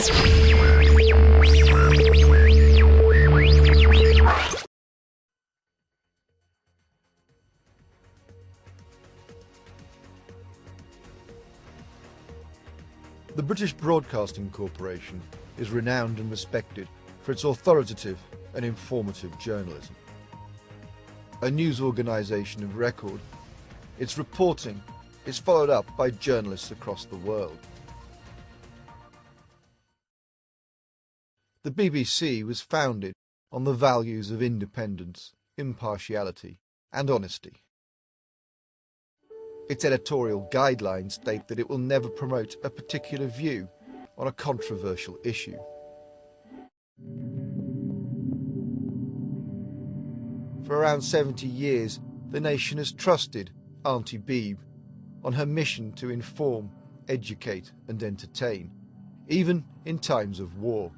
The British Broadcasting Corporation is renowned and respected for its authoritative and informative journalism. A news organisation of record, its reporting is followed up by journalists across the world. The BBC was founded on the values of independence, impartiality and honesty. Its editorial guidelines state that it will never promote a particular view on a controversial issue. For around 70 years, the nation has trusted Auntie Beeb on her mission to inform, educate and entertain, even in times of war.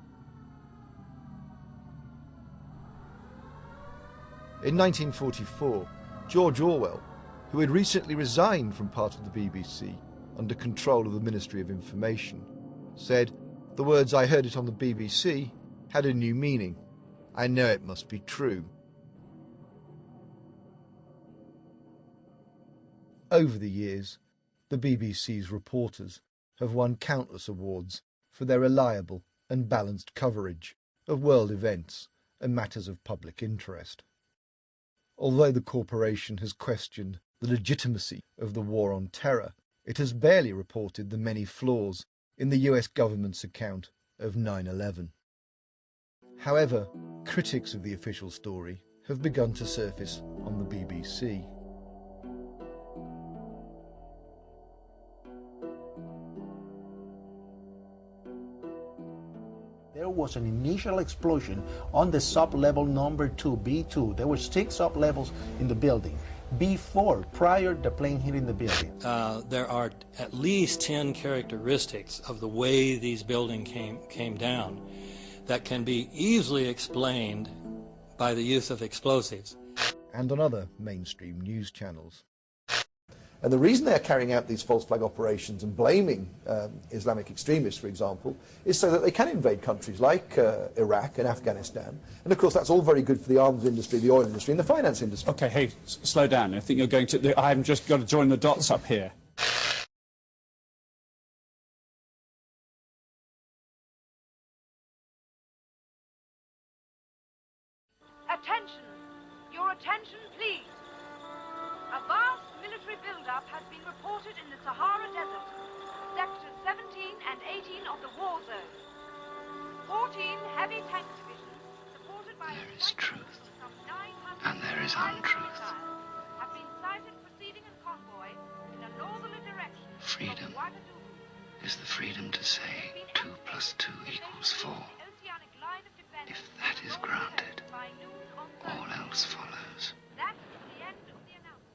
In 1944, George Orwell, who had recently resigned from part of the BBC under control of the Ministry of Information, said, "The words I heard it on the BBC had a new meaning. I know it must be true." Over the years, the BBC's reporters have won countless awards for their reliable and balanced coverage of world events and matters of public interest. Although the corporation has questioned the legitimacy of the war on terror, it has barely reported the many flaws in the US government's account of 9/11. However, critics of the official story have begun to surface on the BBC. There was an initial explosion on the sub-level number 2, B2. There were 6 sub-levels in the building. Prior to the plane hitting the building. There are at least 10 characteristics of the way these buildings came down that can be easily explained by the use of explosives. And on other mainstream news channels. And the reason they're carrying out these false flag operations and blaming Islamic extremists, for example, is so that they can invade countries like Iraq and Afghanistan. And of course that's all very good for the arms industry, the oil industry and the finance industry. Okay, hey, slow down. I think you're going to... I've just got to join the dots up here. Attention! Your attention, please. A vast military build-up has been reported in the Sahara Desert, sectors 17 and 18 of the war zone. 14 heavy tank divisions, supported by there is truth, and there is untruth. Have been sighted proceeding in convoy in a northerly direction. Freedom is the freedom to say 2 + 2 = 4. If that is granted, all else follows. That is the end of the announcement.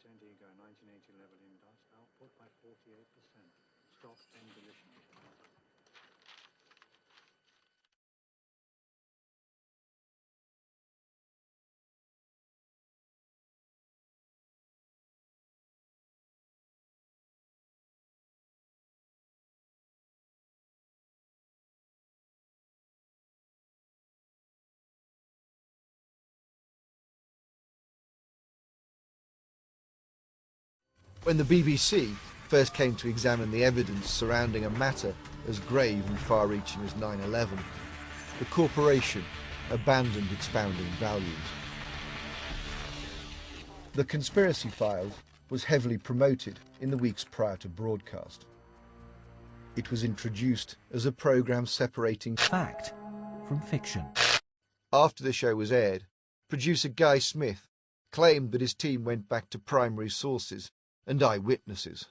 Indigo 1980 level in dust, output by 48%. Stock and deletion. When the BBC first came to examine the evidence surrounding a matter as grave and far-reaching as 9/11, the corporation abandoned its founding values. The Conspiracy Files was heavily promoted in the weeks prior to broadcast. It was introduced as a programme separating fact from fiction. After the show was aired, producer Guy Smith claimed that his team went back to primary sources and eyewitnesses.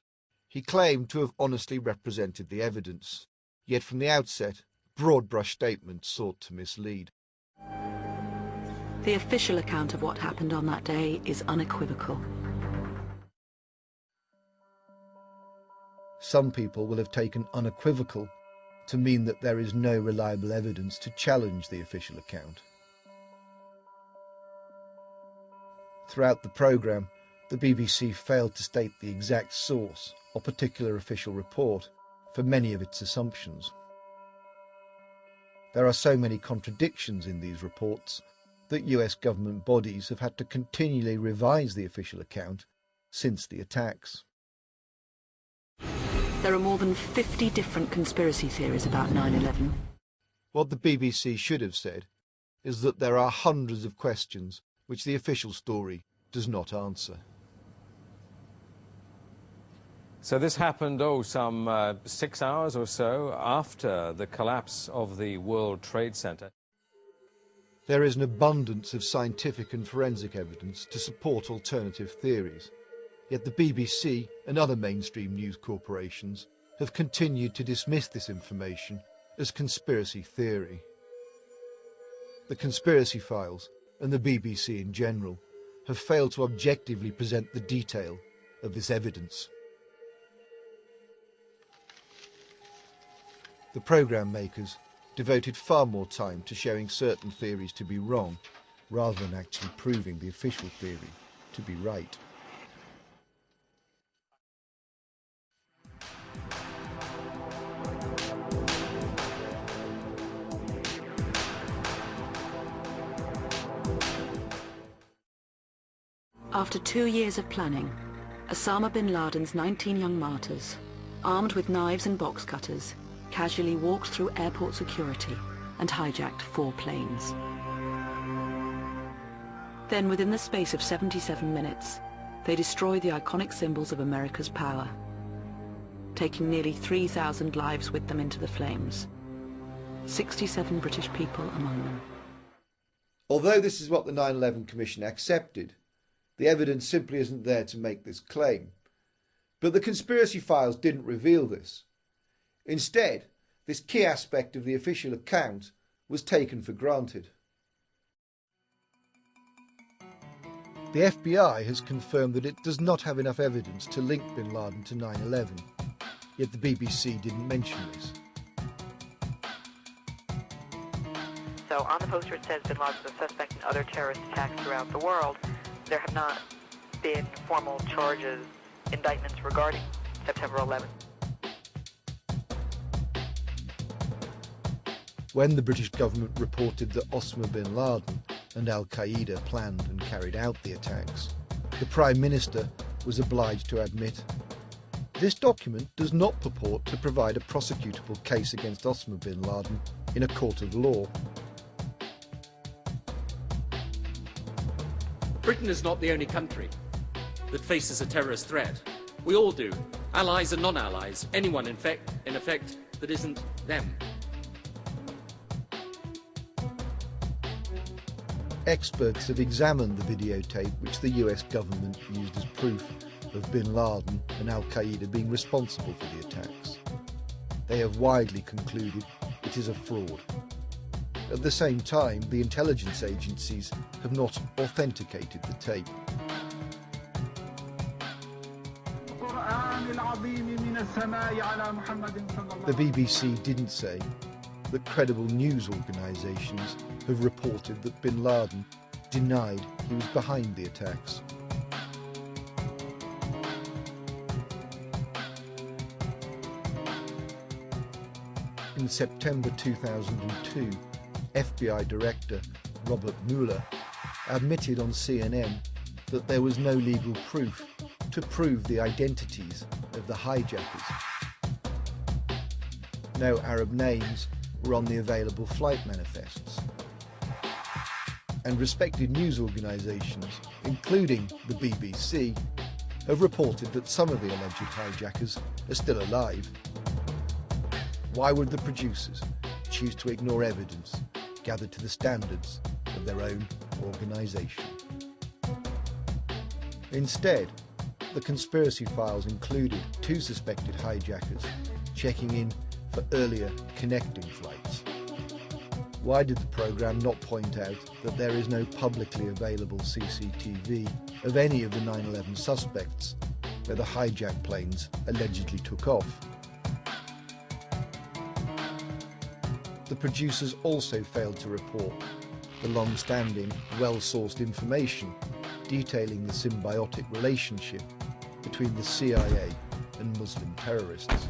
He claimed to have honestly represented the evidence, yet from the outset, broad-brush statements sought to mislead. The official account of what happened on that day is unequivocal. Some people will have taken unequivocal to mean that there is no reliable evidence to challenge the official account. Throughout the programme, the BBC failed to state the exact source or particular official report for many of its assumptions. There are so many contradictions in these reports that US government bodies have had to continually revise the official account since the attacks. There are more than 50 different conspiracy theories about 9/11. What the BBC should have said is that there are hundreds of questions which the official story does not answer. So this happened, some 6 hours or so after the collapse of the World Trade Center. There is an abundance of scientific and forensic evidence to support alternative theories, yet the BBC and other mainstream news corporations have continued to dismiss this information as conspiracy theory. The Conspiracy Files, and the BBC in general, have failed to objectively present the detail of this evidence. The programme makers devoted far more time to showing certain theories to be wrong, rather than actually proving the official theory to be right. After 2 years of planning, Osama bin Laden's 19 young martyrs, armed with knives and box cutters, casually walked through airport security and hijacked 4 planes. Then, within the space of 77 minutes, they destroyed the iconic symbols of America's power, taking nearly 3,000 lives with them into the flames, 67 British people among them. Although this is what the 9/11 Commission accepted, the evidence simply isn't there to make this claim. But the Conspiracy Files didn't reveal this. Instead, this key aspect of the official account was taken for granted. The FBI has confirmed that it does not have enough evidence to link bin Laden to 9/11, yet the BBC didn't mention this. So on the poster it says bin Laden is a suspect in other terrorist attacks throughout the world. There have not been formal charges, indictments regarding September 11th. When the British government reported that Osama bin Laden and Al-Qaeda planned and carried out the attacks, the Prime Minister was obliged to admit, "This document does not purport to provide a prosecutable case against Osama bin Laden in a court of law." Britain is not the only country that faces a terrorist threat. We all do, allies and non-allies, anyone in effect that isn't them. Experts have examined the videotape which the US government used as proof of bin Laden and Al-Qaeda being responsible for the attacks. They have widely concluded it is a fraud. At the same time, the intelligence agencies have not authenticated the tape. The BBC didn't say that credible news organisations have reported that bin Laden denied he was behind the attacks. In September 2002, FBI Director Robert Mueller admitted on CNN that there was no legal proof to prove the identities of the hijackers. No Arab names were on the available flight manifests. And respected news organisations, including the BBC, have reported that some of the alleged hijackers are still alive. Why would the producers choose to ignore evidence gathered to the standards of their own organisation? Instead, The conspiracy files included 2 suspected hijackers checking in for earlier connecting flights. Why did the programme not point out that there is no publicly available CCTV of any of the 9/11 suspects where the hijacked planes allegedly took off? The producers also failed to report the long-standing, well-sourced information detailing the symbiotic relationship between the CIA and Muslim terrorists.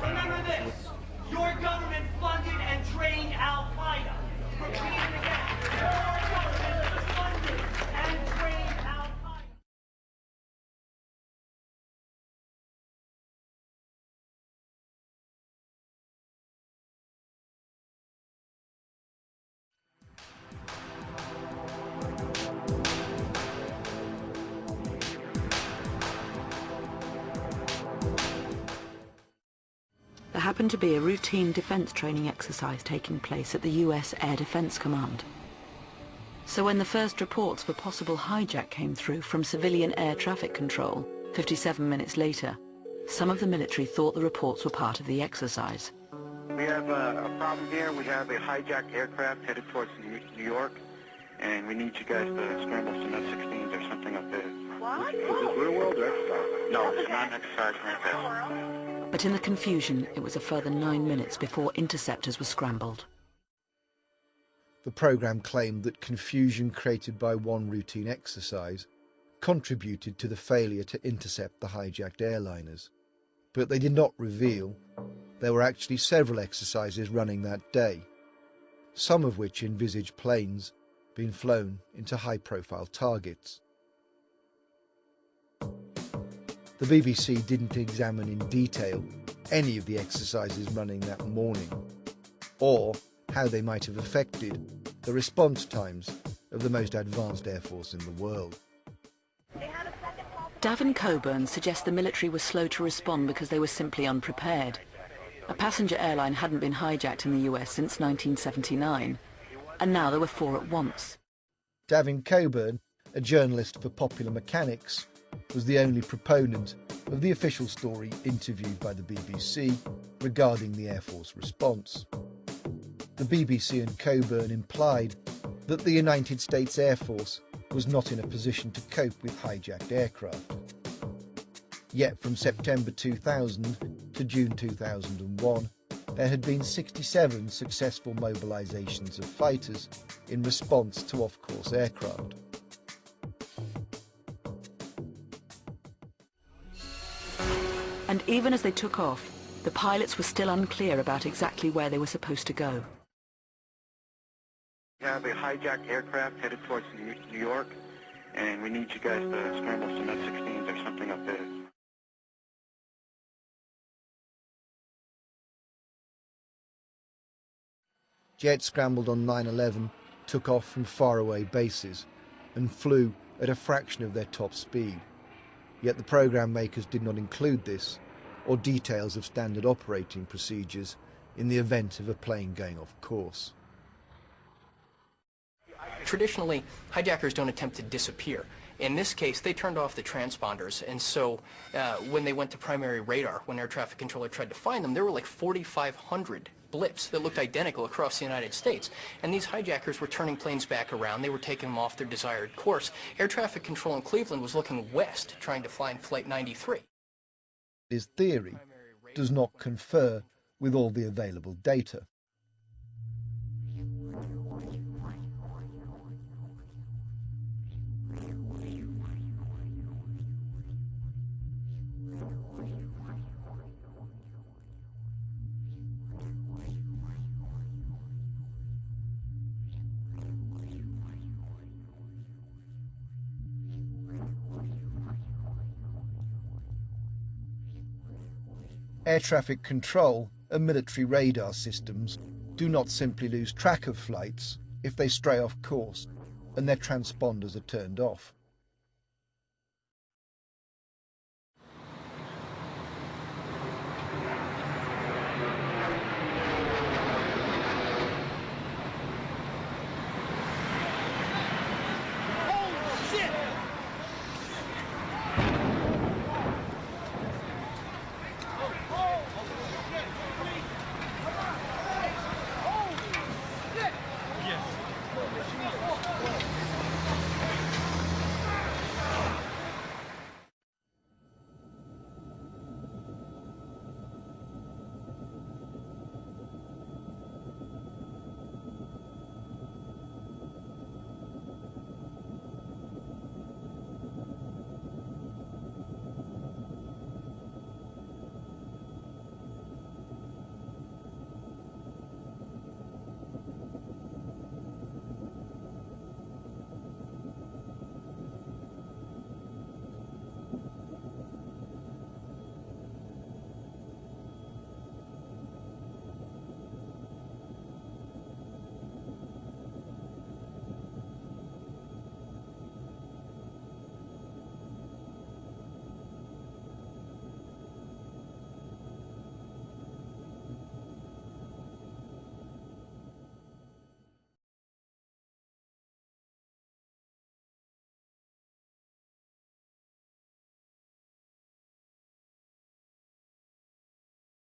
Remember this, your government funded and trained Al-Qaeda. Repeat it again, your government funded and trained Al-Qaeda. There happened to be a routine defense training exercise taking place at the US Air Defense Command. So when the first reports of a possible hijack came through from civilian air traffic control, 57 minutes later, some of the military thought the reports were part of the exercise. We have a problem here. We have a hijacked aircraft headed towards New York, and we need you guys to scramble some F-16s or something up there. What? Is this real world or exercise? No, it's not an exercise like this. But in the confusion, it was a further 9 minutes before interceptors were scrambled. The programme claimed that confusion created by one routine exercise contributed to the failure to intercept the hijacked airliners. But they did not reveal there were actually several exercises running that day, some of which envisaged planes being flown into high-profile targets. The BBC didn't examine in detail any of the exercises running that morning, or how they might have affected the response times of the most advanced air force in the world. Davin Coburn suggests the military was slow to respond because they were simply unprepared. A passenger airline hadn't been hijacked in the US since 1979, and now there were 4 at once. Davin Coburn, a journalist for Popular Mechanics, was the only proponent of the official story interviewed by the BBC regarding the Air Force response. The BBC and Coburn implied that the United States Air Force was not in a position to cope with hijacked aircraft. Yet from September 2000 to June 2001, there had been 67 successful mobilisations of fighters in response to off-course aircraft. And even as they took off, the pilots were still unclear about exactly where they were supposed to go. We have a hijacked aircraft headed towards New York, and we need you guys to scramble some F-16s or something up there. Jets scrambled on 9/11 took off from faraway bases and flew at a fraction of their top speed. Yet the programme makers did not include this or details of standard operating procedures in the event of a plane going off course. Traditionally, hijackers don't attempt to disappear. In this case, they turned off the transponders, and so when they went to primary radar, when air traffic controller tried to find them, there were like 4,500 blips that looked identical across the United States. And these hijackers were turning planes back around. They were taking them off their desired course. Air traffic control in Cleveland was looking west, trying to find Flight 93. His theory does not confer with all the available data. Air traffic control and military radar systems do not simply lose track of flights if they stray off course. and their transponders are turned off.